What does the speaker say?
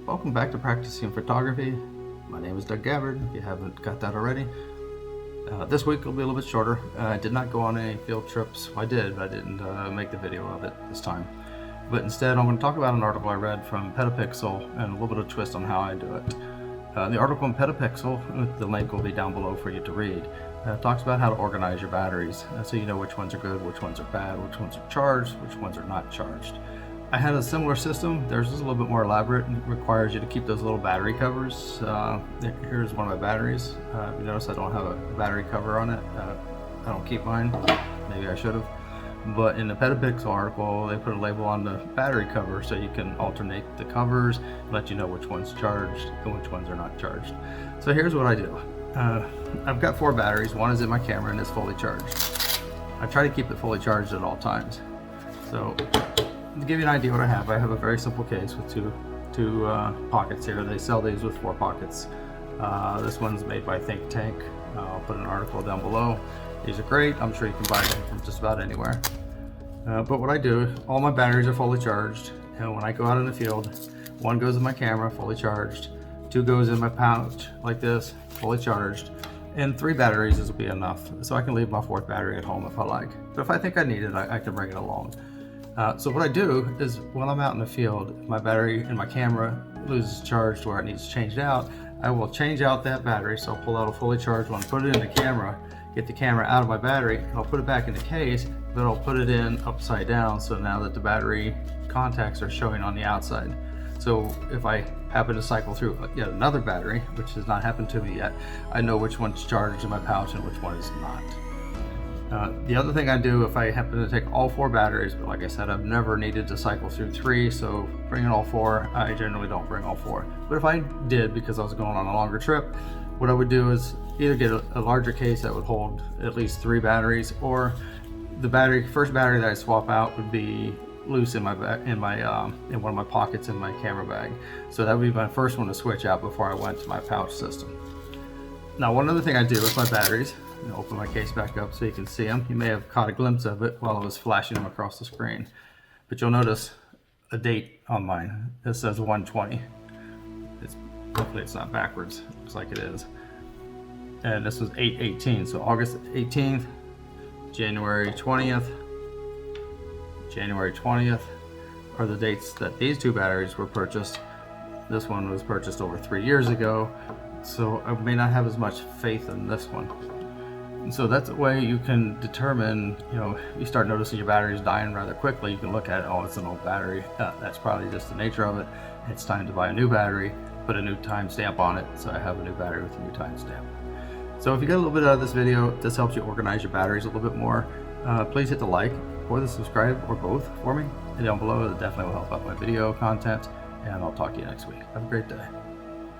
Welcome back to Practicing Photography. My name is Doug Gabbard, if you haven't got that already. This week will be a little bit shorter. I did not go on any field trips. Well, I did, but I didn't make the video of it this time. But instead, I'm going to talk about an article I read from Petapixel and a little bit of twist on how I do it. The article in Petapixel, the link will be down below for you to read, talks about how to organize your batteries so you know which ones are good, which ones are bad, which ones are charged, which ones are not charged. I had a similar system. Theirs is a little bit more elaborate and requires you to keep those little battery covers. Here's one of my batteries. You notice I don't have a battery cover on it. I don't keep mine. Maybe I should have. But in the Petapixel article, they put a label on the battery cover so you can alternate the covers and let you know which one's charged and which ones are not charged. So here's what I do. I've got 4 batteries. One is in my camera and it's fully charged. I try to keep it fully charged at all times. So to give you an idea what I have a very simple case with two pockets here. They sell these with 4 pockets. This one's made by Think Tank. I'll put an article down below. These are great. I'm sure you can buy them from just about anywhere. But what I do, all my batteries are fully charged, and when I go out in the field, 1 goes in my camera, fully charged, 2 goes in my pouch like this, fully charged, and 3 batteries will be enough. So I can leave my 4th battery at home if I like. But if I think I need it, I can bring it along. So what I do is when I'm out in the field, if my battery in my camera loses charge to where it needs changed out, I will change out that battery. So I'll pull out a fully charged one, put it in the camera, get the camera out of my battery, and I'll put it back in the case, but I'll put it in upside down so now that the battery contacts are showing on the outside. So if I happen to cycle through yet another battery, which has not happened to me yet, I know which one's charged in my pouch and which one is not. The other thing I do, if I happen to take all 4 batteries, but like I said, I've never needed to cycle through 3, so bringing all 4, I generally don't bring all 4. But if I did, because I was going on a longer trip, what I would do is either get a larger case that would hold at least 3 batteries, or the first battery that I swap out would be loose in one of my pockets in my camera bag. So that would be my first one to switch out before I went to my pouch system. Now, one other thing I do with my batteries, I'm gonna open my case back up so you can see them. You may have caught a glimpse of it while I was flashing them across the screen, but you'll notice a date on mine. It says 120. Hopefully it's not backwards. It looks like it is. And this was 8/18, so August 18th, January 20th, January 20th are the dates that these 2 batteries were purchased. This one was purchased over 3 years ago, so I may not have as much faith in this one. And so that's a way you can determine, you start noticing your batteries dying rather quickly. You can look at it, oh, it's an old battery. That's probably just the nature of it. It's time to buy a new battery, put a new timestamp on it. So I have a new battery with a new timestamp. So if you get a little bit out of this video, this helps you organize your batteries a little bit more, please hit the like or the subscribe or both for me. And down below, it definitely will help out my video content. And I'll talk to you next week. Have a great day.